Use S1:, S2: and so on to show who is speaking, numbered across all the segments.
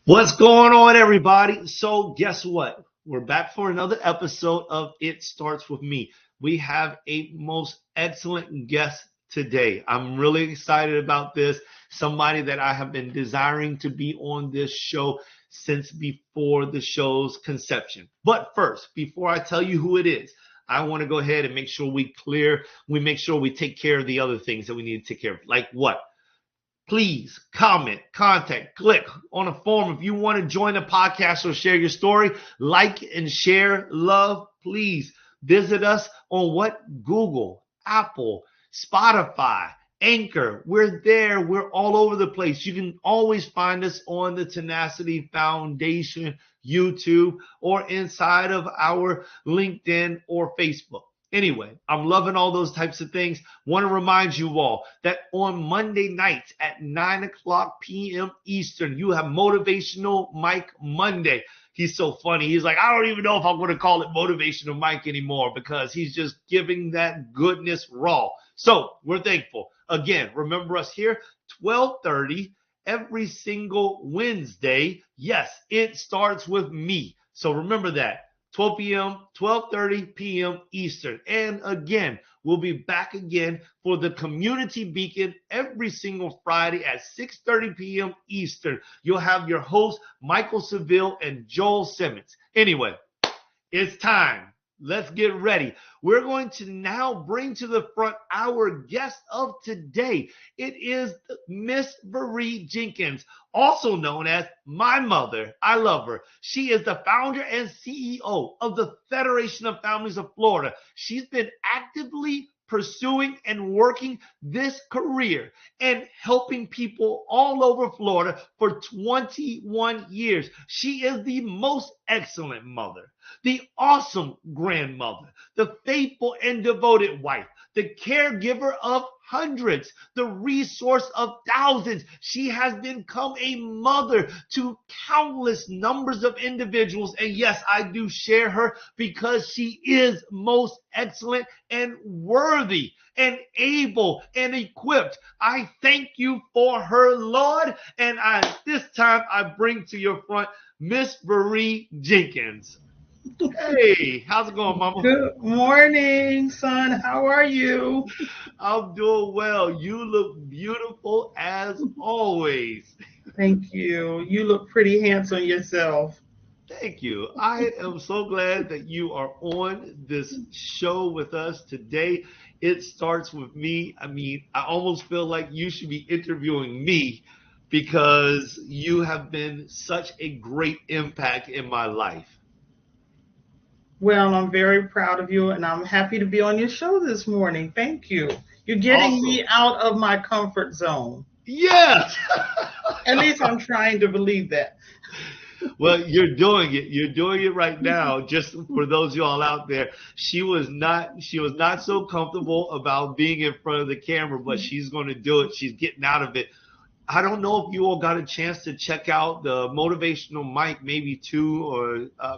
S1: What's going on, everybody? So, guess what? We're back for another episode of It Starts With Me. We have a most excellent guest today. I'm really excited about this. Somebody that I have been desiring to be on this show since before the show's conception. But first, before I tell you who it is, I want to go ahead and make sure we make sure we take care of the other things that we need to take care of. Like what? Please comment, contact, click on a form if you want to join the podcast or share your story. Like and share, love. Please visit us on what? Google, Apple, Spotify, Anchor. We're there. We're all over the place. You can always find us on the Tenacity Foundation YouTube or inside of our LinkedIn or Facebook. Anyway, I'm loving all those types of things. Want to remind you all that on Monday nights at 9 o'clock p.m. Eastern, you have Motivational Mike Monday. He's so funny. He's like, I don't even know if I'm going to call it Motivational Mike anymore because he's just giving that goodness raw. So we're thankful. Again, remember us here, 12:30 every single Wednesday. Yes, it starts with me. So remember that. 12 p.m., 12:30 p.m. Eastern. And again, we'll be back again for the Community Beacon every single Friday at 6:30 p.m. Eastern. You'll have your hosts, Michael Seville and Joel Simmons. Anyway, it's time. Let's get ready. We're going to now bring to the front our guest of today. It is Miss Veree Jenkins, also known as my mother. I love her. She is the founder and CEO of the Federation of Families of Florida. She's been actively pursuing and working this career and helping people all over Florida for 21 years. She is the most excellent mother, the awesome grandmother, the faithful and devoted wife, the caregiver of hundreds, the resource of thousands. She has become a mother to countless numbers of individuals. And yes, I do share her because she is most excellent and worthy and able and equipped. I thank you for her, Lord. And this time I bring to your front Miss Veree Jenkins. Hey, how's it going, Mama?
S2: Good morning, son. How are you?
S1: I'm doing well. You look beautiful as always.
S2: Thank you. You look pretty handsome yourself.
S1: Thank you. I am so glad that you are on this show with us today. It starts with me. I mean, I almost feel like you should be interviewing me because you have been such a great impact in my life.
S2: Well, I'm very proud of you and I'm happy to be on your show this morning. Thank you. You're getting me out of my comfort zone.
S1: Yes.
S2: At least I'm trying to believe that.
S1: Well, you're doing it. You're doing it right now. Just for those of you all out there, she was not so comfortable about being in front of the camera, but she's going to do it. She's getting out of it. I don't know if you all got a chance to check out the Motivational Mike maybe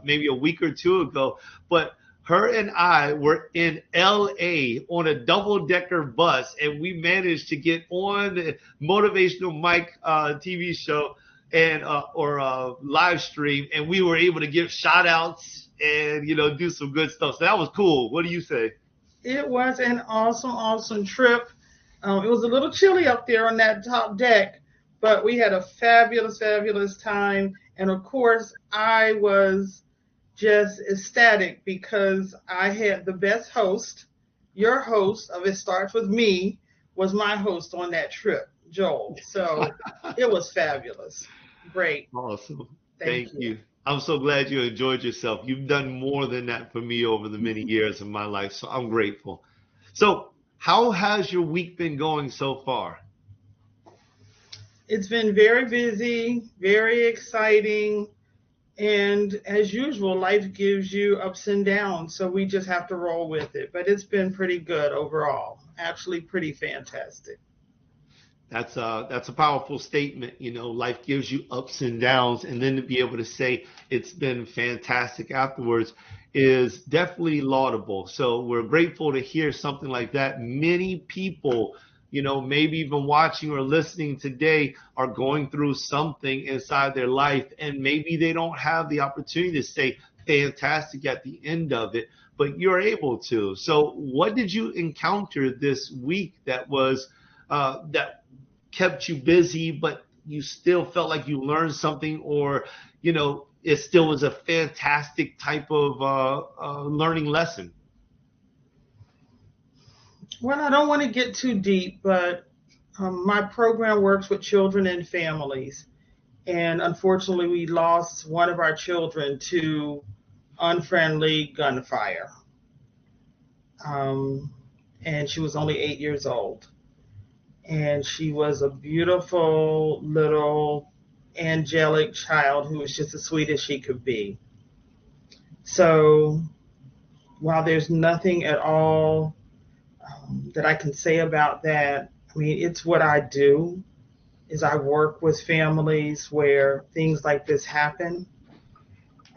S1: maybe a week or two ago, but her and I were in LA on a double-decker bus, and we managed to get on the Motivational Mike TV show and or live stream, and we were able to give shout outs and do some good stuff. So that was cool. What do you say?
S2: It was an awesome trip. It was a little chilly up there on that top deck, but we had a fabulous time. And of course, I was just ecstatic because I had the best host. Your host of It Starts With Me was my host on that trip, Joel. So it was fabulous. Great.
S1: Awesome. Thank you. I'm so glad you enjoyed yourself. You've done more than that for me over the many years of my life, so I'm grateful. So how has your week been going so far?
S2: It's been very busy, very exciting. And as usual, life gives you ups and downs. So we just have to roll with it. But it's been pretty good overall. Actually, pretty fantastic.
S1: That's a powerful statement. Life gives you ups and downs. And then to be able to say it's been fantastic afterwards is definitely laudable. So we're grateful to hear something like that. Many people maybe even watching or listening today are going through something inside their life, and maybe they don't have the opportunity to stay fantastic at the end of it, but you're able to. So what did you encounter this week that was that kept you busy, but you still felt like you learned something, or it still was a fantastic type of learning lesson?
S2: Well, I don't want to get too deep, but my program works with children and families. And unfortunately, we lost one of our children to unfriendly gunfire. Um, and she was only 8 years old. And she was a beautiful little angelic child who was just as sweet as she could be. So while there's nothing at all that I can say about that, I mean, it's what I do. Is I work with families where things like this happen.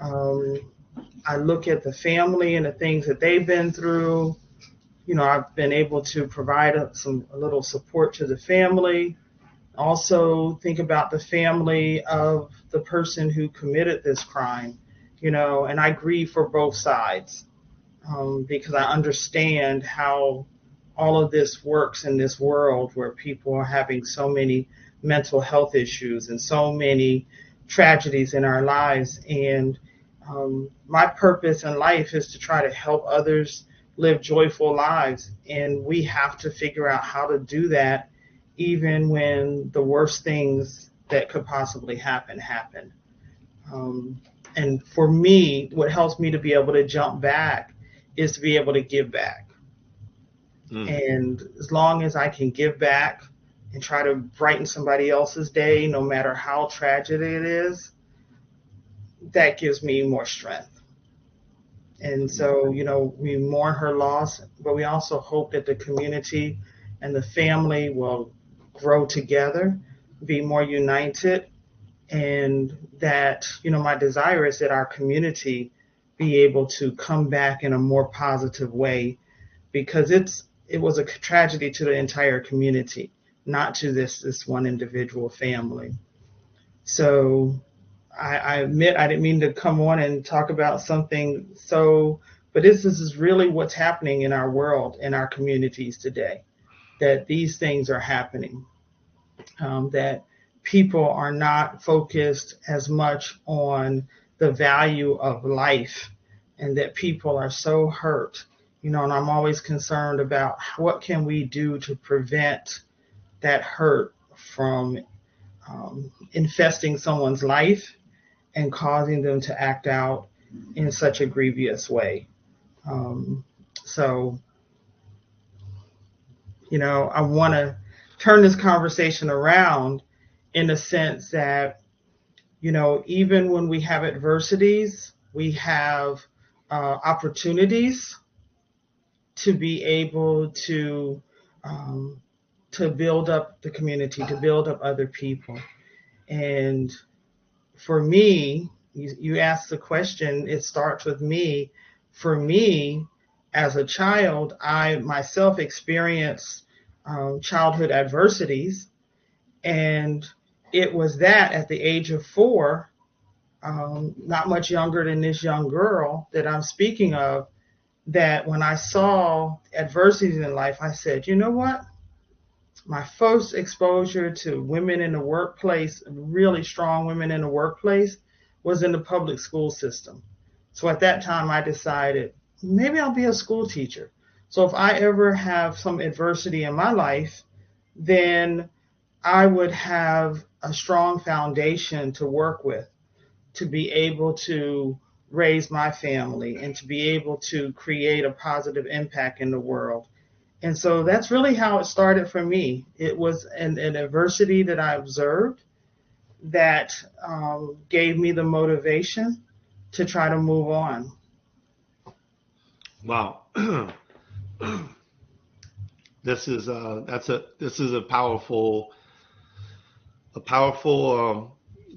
S2: Um, I look at the family and the things that they've been through. I've been able to provide a little support to the family. Also think about the family of the person who committed this crime, and I grieve for both sides, because I understand how all of this works in this world where people are having so many mental health issues and so many tragedies in our lives. And my purpose in life is to try to help others live joyful lives. And we have to figure out how to do that even when the worst things that could possibly happen. And for me, what helps me to be able to jump back is to be able to give back. And as long as I can give back and try to brighten somebody else's day, no matter how tragic it is, that gives me more strength. And so, we mourn her loss, but we also hope that the community and the family will grow together, be more united, and that, my desire is that our community be able to come back in a more positive way, because it was a tragedy to the entire community, not to this one individual family. So I admit I didn't mean to come on and talk about something but this is really what's happening in our world, in our communities today, that these things are happening, that people are not focused as much on the value of life, and that people are so hurt, and I'm always concerned about what can we do to prevent that hurt from infesting someone's life and causing them to act out in such a grievous way. So, I want to turn this conversation around in the sense that, even when we have adversities, we have opportunities to be able to build up the community, to build up other people. And for me, you asked the question, it starts with me. For me, as a child, I myself experienced childhood adversities. And it was that at the age of 4, not much younger than this young girl that I'm speaking of, that when I saw adversities in life, I said, you know what? My first exposure to women in the workplace, really strong women in the workplace, was in the public school system. So at that time, I decided maybe I'll be a school teacher. So if I ever have some adversity in my life, then I would have a strong foundation to work with, to be able to raise my family and to be able to create a positive impact in the world. And so that's really how it started for me. It was an adversity that I observed that gave me the motivation to try to move on.
S1: Wow. This is a powerful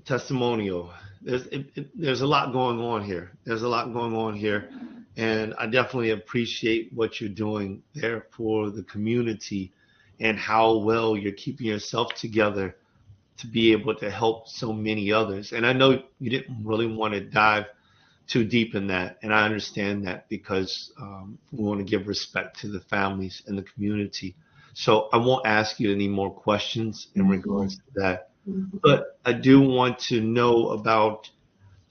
S1: testimonial. There's a lot going on here. And I definitely appreciate what you're doing there for the community. and how well you're keeping yourself together to be able to help so many others. And I know you didn't really want to dive too deep in that, and I understand that because we want to give respect to the families and the community. So I won't ask you any more questions in regards to that. But I do want to know about,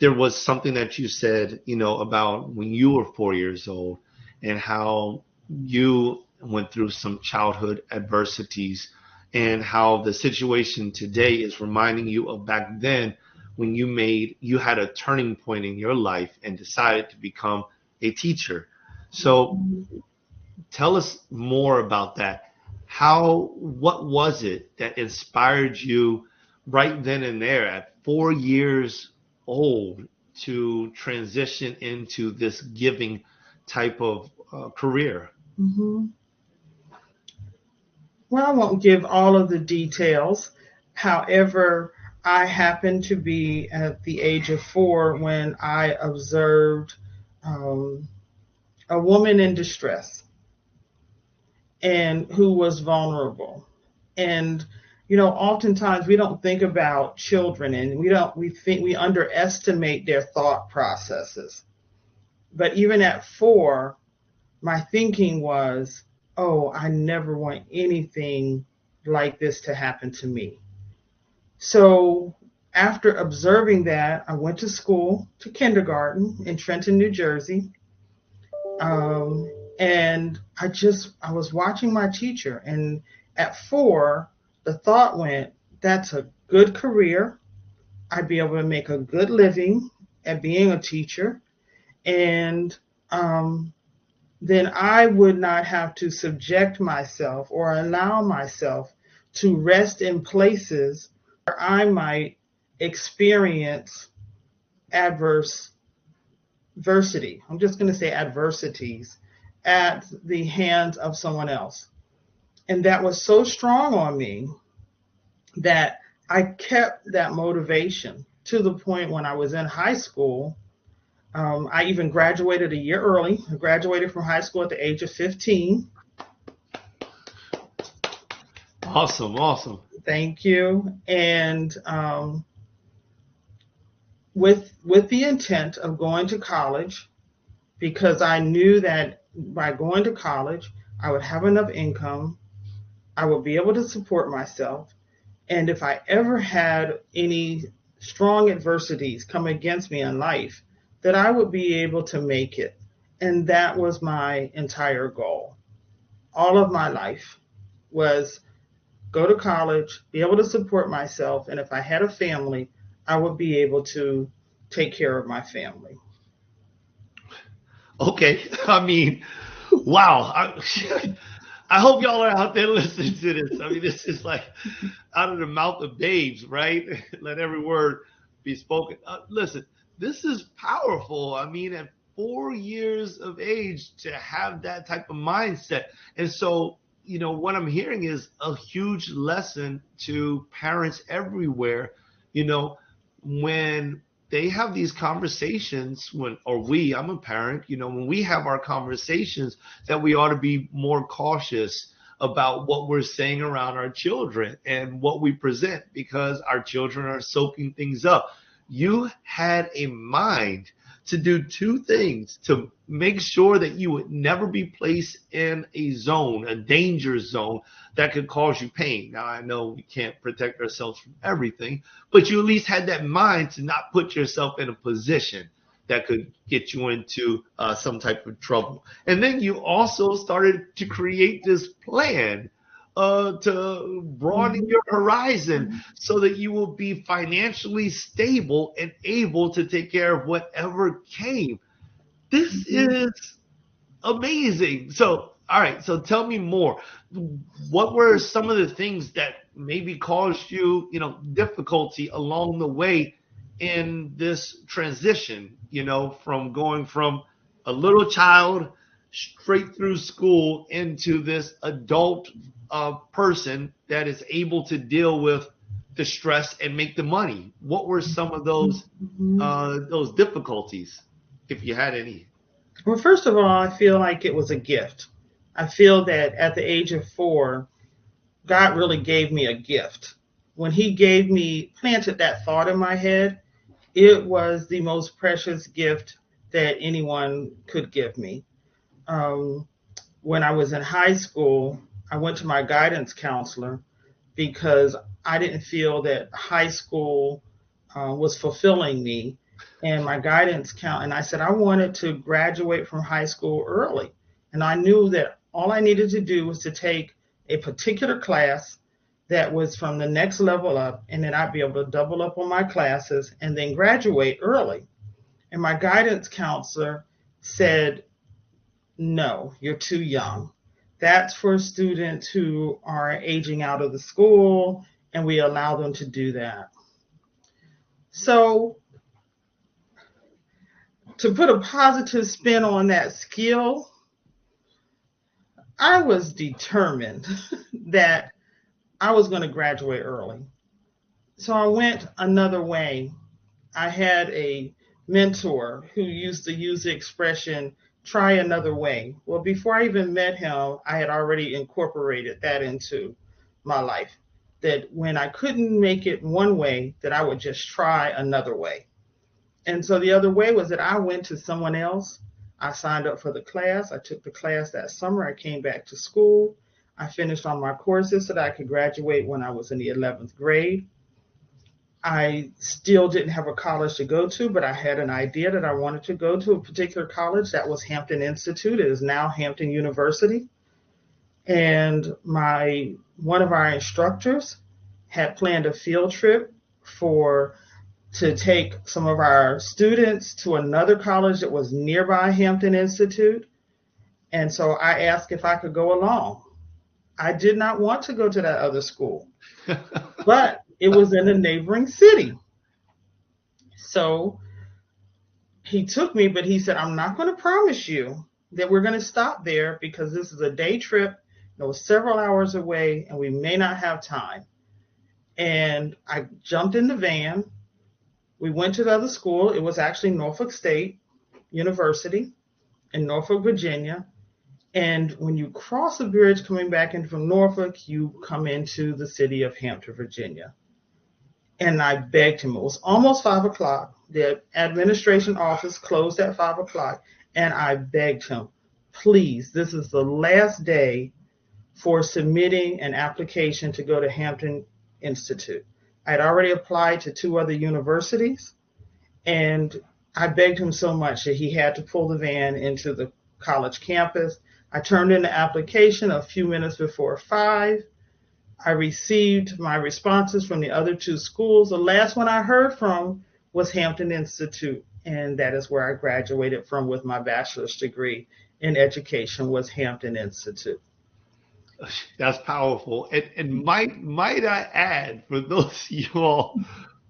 S1: there was something that you said, about when you were 4 years old and how you went through some childhood adversities and how the situation today is reminding you of back then when you had a turning point in your life and decided to become a teacher. So tell us more about that. What was it that inspired you right then and there at 4 years old to transition into this giving type of career?
S2: Mm-hmm. Well, I won't give all of the details. However, I happened to be at the age of 4 when I observed um, a woman in distress and who was vulnerable. And oftentimes we don't think about children, and we think we underestimate their thought processes. But even at 4, my thinking was, oh, I never want anything like this to happen to me. So after observing that, I went to school, to kindergarten in Trenton, New Jersey. Um, and I was watching my teacher. And at 4, the thought went, that's a good career. I'd be able to make a good living at being a teacher. And then I would not have to subject myself or allow myself to rest in places where I might experience adversity. I'm just going to say adversities at the hands of someone else. And that was so strong on me that I kept that motivation to the point when I was in high school. I even graduated a year early. I graduated from high school at the age of 15.
S1: Awesome, awesome.
S2: Thank you. And with the intent of going to college, because I knew that by going to college, I would have enough income, I would be able to support myself, and if I ever had any strong adversities come against me in life, that I would be able to make it. And that was my entire goal. All of my life was go to college, be able to support myself, and if I had a family, I would be able to take care of my family.
S1: Okay. I mean, wow. I hope y'all are out there listening to this. I mean, this is like out of the mouth of babes, right? Let every word be spoken. Listen, this is powerful. I mean, at 4 years of age to have that type of mindset. And so, what I'm hearing is a huge lesson to parents everywhere, when they have these conversations I'm a parent, when we have our conversations, that we ought to be more cautious about what we're saying around our children and what we present, because our children are soaking things up. You had a mind to do two things: to make sure that you would never be placed in a danger zone that could cause you pain. Now, I know we can't protect ourselves from everything, but you at least had that mind to not put yourself in a position that could get you into some type of trouble. And then you also started to create this plan to broaden your horizon so that you will be financially stable and able to take care of whatever came. This is amazing. So, all right. So tell me more. What were some of the things that maybe caused you, difficulty along the way in this transition, from going from a little child straight through school into this adult person that is able to deal with the stress and make the money? What were some of those difficulties, if you had any?
S2: Well, first of all, I feel like it was a gift. I feel that at the age of 4, God really gave me a gift. When he planted that thought in my head, it was the most precious gift that anyone could give me. Um, when I was in high school, I went to my guidance counselor because I didn't feel that high school was fulfilling me. And my and I said I wanted to graduate from high school early. And I knew that all I needed to do was to take a particular class that was from the next level up, and then I'd be able to double up on my classes and then graduate early. And my guidance counselor said, no, you're too young. That's for students who are aging out of the school, and we allow them to do that. So, to put a positive spin on that skill, I was determined that I was going to graduate early. So, I went another way. I had a mentor who used to use the expression, try another way. Well, before I even met him, I had already incorporated that into my life. That when I couldn't make it one way, that I would just try another way. And so the other way was that I went to someone else. I signed up for the class. I took the class that summer. I came back to school. I finished on my courses so that I could graduate when I was in the 11th grade. I still didn't have a college to go to, but I had an idea that I wanted to go to a particular college. That was Hampton Institute. It is now Hampton University. And one of our instructors had planned a field trip to take some of our students to another college that was nearby Hampton Institute. And so I asked if I could go along. I did not want to go to that other school, but it was in a neighboring city. So he took me, but he said, I'm not going to promise you that we're going to stop there because this is a day trip. It was several hours away and we may not have time. And I jumped in the van. We went to the other school. It was actually Norfolk State University in Norfolk, Virginia. And when you cross the bridge coming back in from Norfolk, you come into the city of Hampton, Virginia. And I begged him. It was almost 5 o'clock. The administration office closed at 5 o'clock. And I begged him, please, this is the last day for submitting an application to go to Hampton Institute. I had already applied to 2 other universities. And I begged him so much that he had to pull the van into the college campus. I turned in the application a few minutes before 5. I received my responses from the other 2 schools. The last one I heard from was Hampton Institute, and that is where I graduated from with my bachelor's degree in education, was Hampton Institute.
S1: That's powerful. And might I add, for those of you all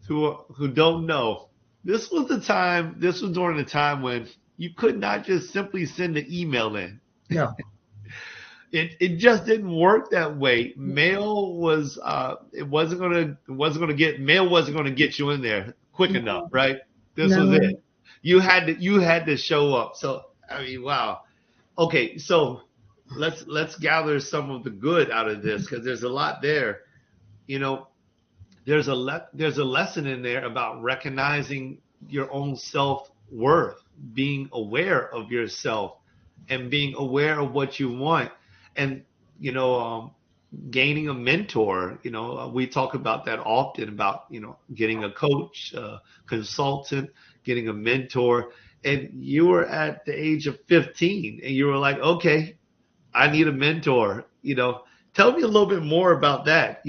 S1: who don't know, this was during the time when you could not just simply send an email in.
S2: No.
S1: It just didn't work that way. Mail was wasn't gonna get you in there quick enough, right? This was it. You had to show up. So I mean, wow. Okay, so let's gather some of the good out of this, because there's a lot there. You know, there's a lesson in there about recognizing your own self-worth, being aware of yourself, and being aware of what you want. And, gaining a mentor, we talk about that often, about, getting a coach, consultant, getting a mentor. And you were at the age of 15 and you were like, okay, I need a mentor. Tell me a little bit more about that.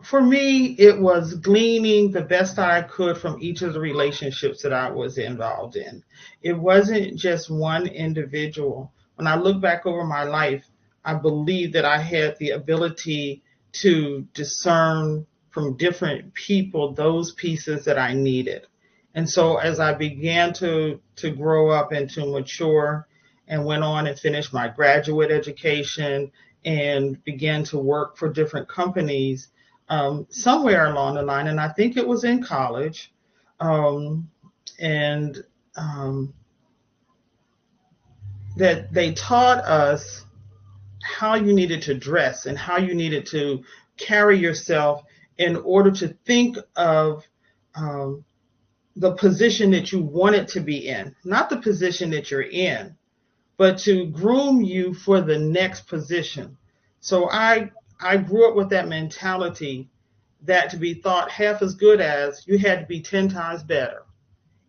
S2: For me, it was gleaning the best I could from each of the relationships that I was involved in. It wasn't just one individual. When I look back over my life, I believe that I had the ability to discern from different people those pieces that I needed. And so as I began to grow up and to mature and went on and finished my graduate education and began to work for different companies, somewhere along the line, and I think it was in college, there that they taught us how you needed to dress and how you needed to carry yourself in order to think of the position that you wanted to be in, not the position that you're in, but to groom you for the next position. So I grew up with that mentality that to be thought half as good as, you had to be 10 times better.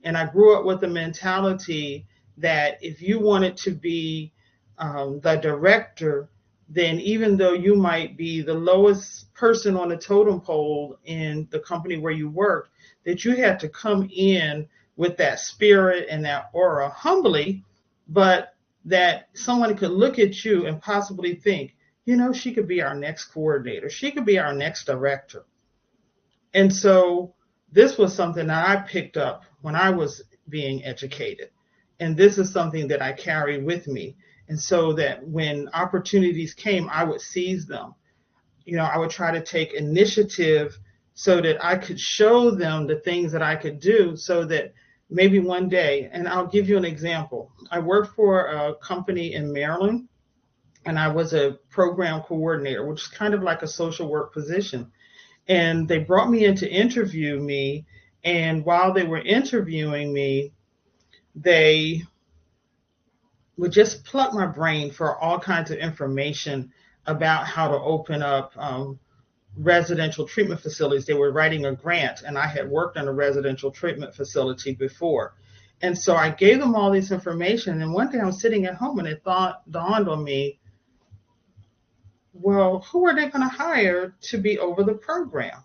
S2: And I grew up with the mentality that if you wanted to be the director, then even though you might be the lowest person on the totem pole in the company where you worked, that you had to come in with that spirit and that aura humbly, but that someone could look at you and possibly think, you know, she could be our next coordinator. She could be our next director. And so this was something that I picked up when I was being educated. And this is something that I carry with me. And so that when opportunities came, I would seize them. You know, I would try to take initiative so that I could show them the things that I could do so that maybe one day, and I'll give you an example. I worked for a company in Maryland, and I was a program coordinator, which is kind of like a social work position. And they brought me in to interview me. And while they were interviewing me, they would just pluck my brain for all kinds of information about how to open up residential treatment facilities. They were writing a grant, and I had worked in a residential treatment facility before. And so I gave them all this information. And one day I'm sitting at home, and it dawned on me, well, who are they going to hire to be over the program?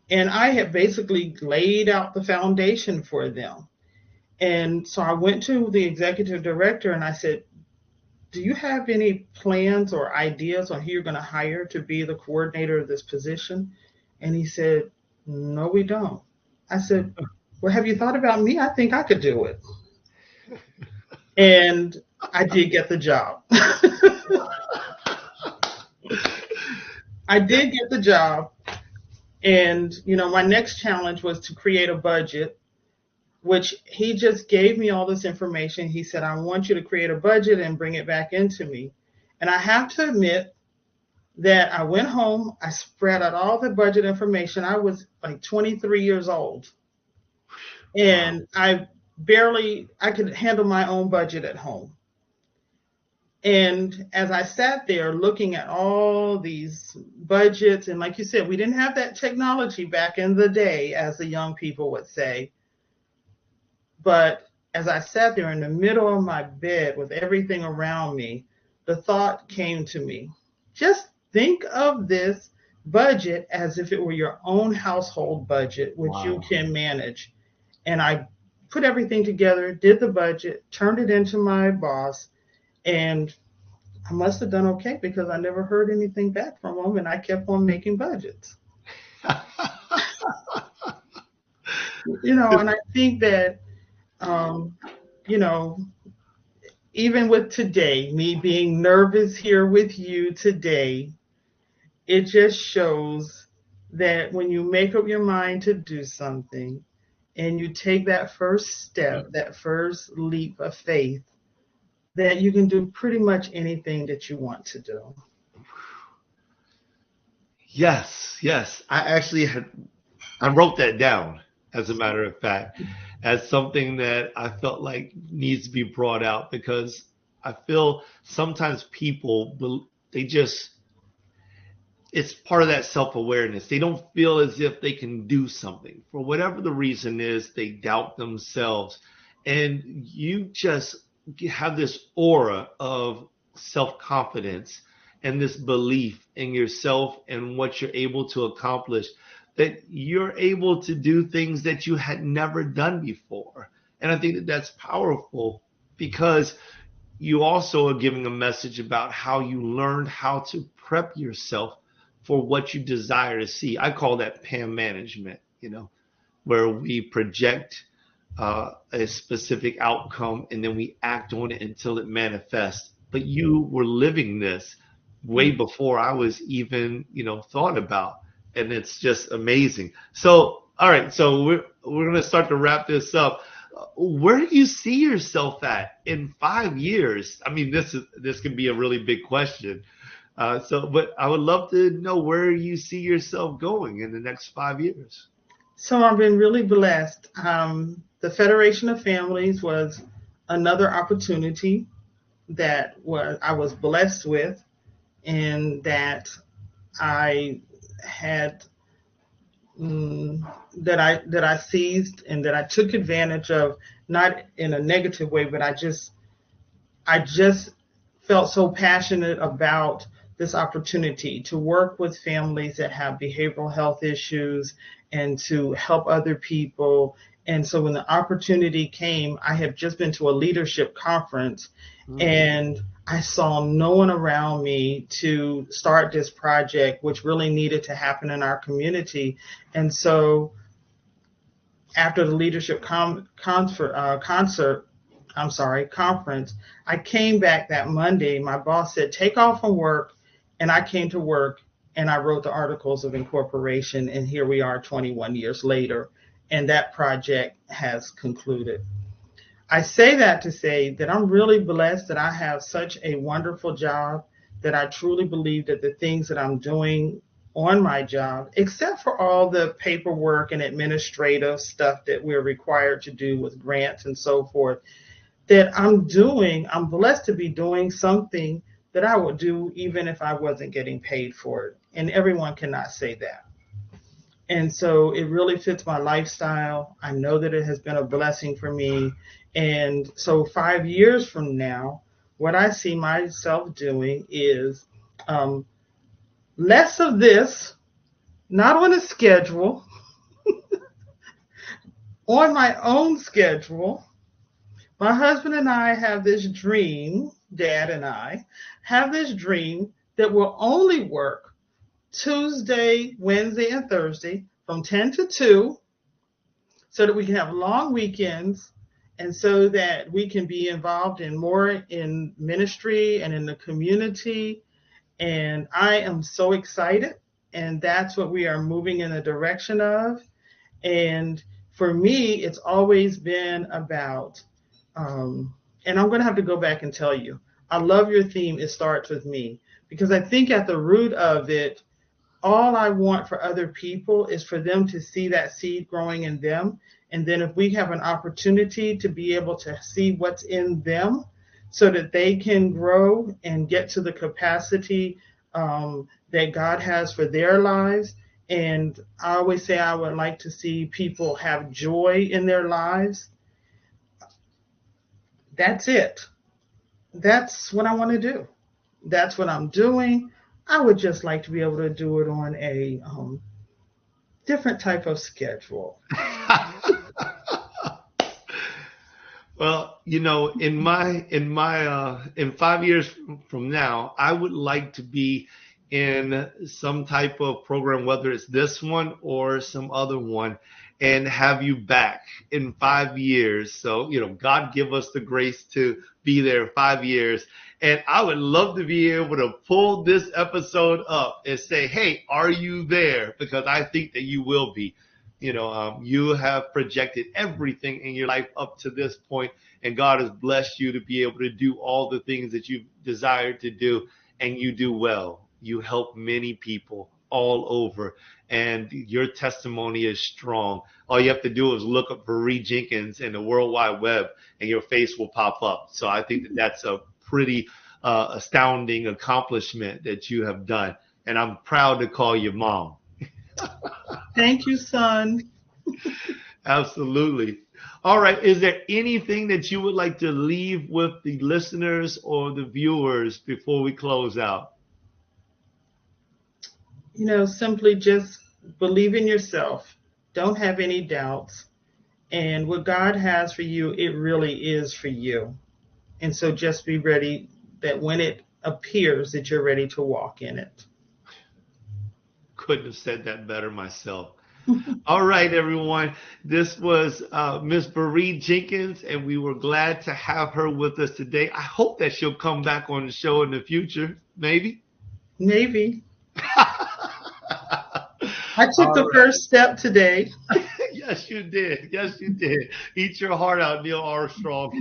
S2: And I had basically laid out the foundation for them. And so I went to the executive director and I said, do you have any plans or ideas on who you're going to hire to be the coordinator of this position? And he said, no, we don't. I said, well, have you thought about me? I think I could do it. And I did get the job. I did get the job. And, you know, my next challenge was to create a budget, which he just gave me all this information. He said, I want you to create a budget and bring it back into me. And I have to admit that I went home, I spread out all the budget information. I was like 23 years old. And I could handle my own budget at home. And as I sat there looking at all these budgets, and like you said, we didn't have that technology back in the day, as the young people would say. But as I sat there in the middle of my bed with everything around me, the thought came to me, just think of this budget as if it were your own household budget, which you can manage. And I put everything together, did the budget, turned it into my boss, and I must have done okay because I never heard anything back from him, and I kept on making budgets. You know, and I think that, you know, even with today, me being nervous here with you today, it just shows that when you make up your mind to do something and you take that first step, that first leap of faith, that you can do pretty much anything that you want to do.
S1: Yes, yes. I wrote that down, as a matter of fact, as something that I felt like needs to be brought out, because I feel sometimes people, it's part of that self-awareness. They don't feel as if they can do something. For whatever the reason is, they doubt themselves. And you just have this aura of self-confidence and this belief in yourself and what you're able to accomplish, that you're able to do things that you had never done before. And I think that that's powerful, because you also are giving a message about how you learned how to prep yourself for what you desire to see. I call that PAM management, you know, where we project a specific outcome and then we act on it until it manifests. But you were living this way before I was even, you know, thought about. And it's just amazing. So, all right. So we're going to start to wrap this up. where do you see yourself at in 5 years? I mean, this can be a really big question. But I would love to know where you see yourself going in the next 5 years.
S2: So I've been really blessed. The Federation of Families was another opportunity I was blessed with, and that I had that I seized and that I took advantage of, not in a negative way, but I just felt so passionate about this opportunity to work with families that have behavioral health issues and to help other people. And so when the opportunity came, I had just been to a leadership conference, and I saw no one around me to start this project, which really needed to happen in our community. And so after the leadership conference, I came back that Monday. My boss said, take off from work. And I came to work and I wrote the articles of incorporation. And here we are 21 years later. And that project has concluded. I say that to say that I'm really blessed that I have such a wonderful job, that I truly believe that the things that I'm doing on my job, except for all the paperwork and administrative stuff that we're required to do with grants and so forth, that I'm blessed to be doing something that I would do even if I wasn't getting paid for it. And everyone cannot say that. And so it really fits my lifestyle. I know that it has been a blessing for me. And so 5 years from now, what I see myself doing is less of this, not on a schedule, on my own schedule. My husband and I have this dream, Dad and I have this dream that we'll only work Tuesday, Wednesday, and Thursday from 10 to 2 so that we can have long weekends and so that we can be involved more in ministry and in the community. And I am so excited, and that's what we are moving in the direction of. And for me, it's always been about, and I'm going to have to go back and tell you, I love your theme, It Starts With Me, because I think at the root of it, all I want for other people is for them to see that seed growing in them. And then if we have an opportunity to be able to see what's in them so that they can grow and get to the capacity that God has for their lives. And I always say I would like to see people have joy in their lives. That's it. That's what I want to do. That's what I'm doing. I would just like to be able to do it on a different type of schedule.
S1: Well, in 5 years from now, I would like to be in some type of program, whether it's this one or some other one, and have you back in 5 years. So, God give us the grace to be there 5 years. And I would love to be able to pull this episode up and say, hey, are you there? Because I think that you will be. You have projected everything in your life up to this point, and God has blessed you to be able to do all the things that you desired to do, and you do well. You help many people all over, and your testimony is strong. All you have to do is look up Veree Jenkins in the World Wide Web, and your face will pop up. So I think that that's a pretty astounding accomplishment that you have done, and I'm proud to call you mom.
S2: Thank you, son.
S1: Absolutely. All right. Is there anything that you would like to leave with the listeners or the viewers before we close out?
S2: Simply just believe in yourself. Don't have any doubts. And what God has for you, it really is for you. And so just be ready that when it appears that you're ready to walk in it.
S1: Couldn't have said that better myself. All right, everyone. This was Miss Veree Jenkins, and we were glad to have her with us today. I hope that she'll come back on the show in the future. Maybe.
S2: I took the first step today.
S1: Yes, you did. Yes, you did. Eat your heart out, Neil Armstrong.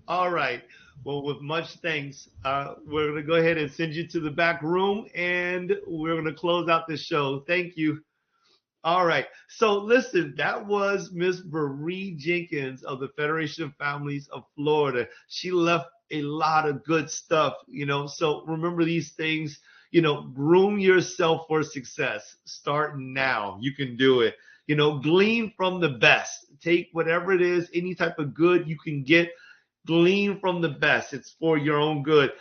S1: All right. Well, with much thanks, we're going to go ahead and send you to the back room, and we're going to close out this show. Thank you. All right. So listen, that was Miss Veree Jenkins of the Federation of Families of Florida. She left a lot of good stuff, So remember these things, groom yourself for success. Start now. You can do it. Glean from the best. Take whatever it is, any type of good you can get, glean from the best. It's for your own good.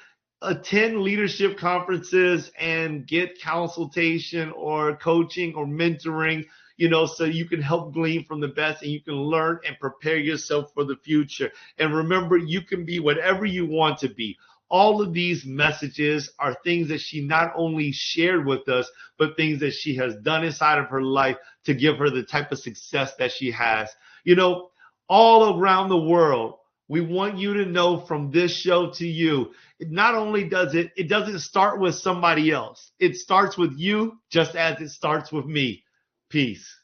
S1: Attend leadership conferences and get consultation or coaching or mentoring, so you can help glean from the best and you can learn and prepare yourself for the future. And remember, you can be whatever you want to be. All of these messages are things that she not only shared with us, but things that she has done inside of her life to give her the type of success that she has. All around the world, we want you to know from this show to you, not only it doesn't start with somebody else. It starts with you just as it starts with me. Peace.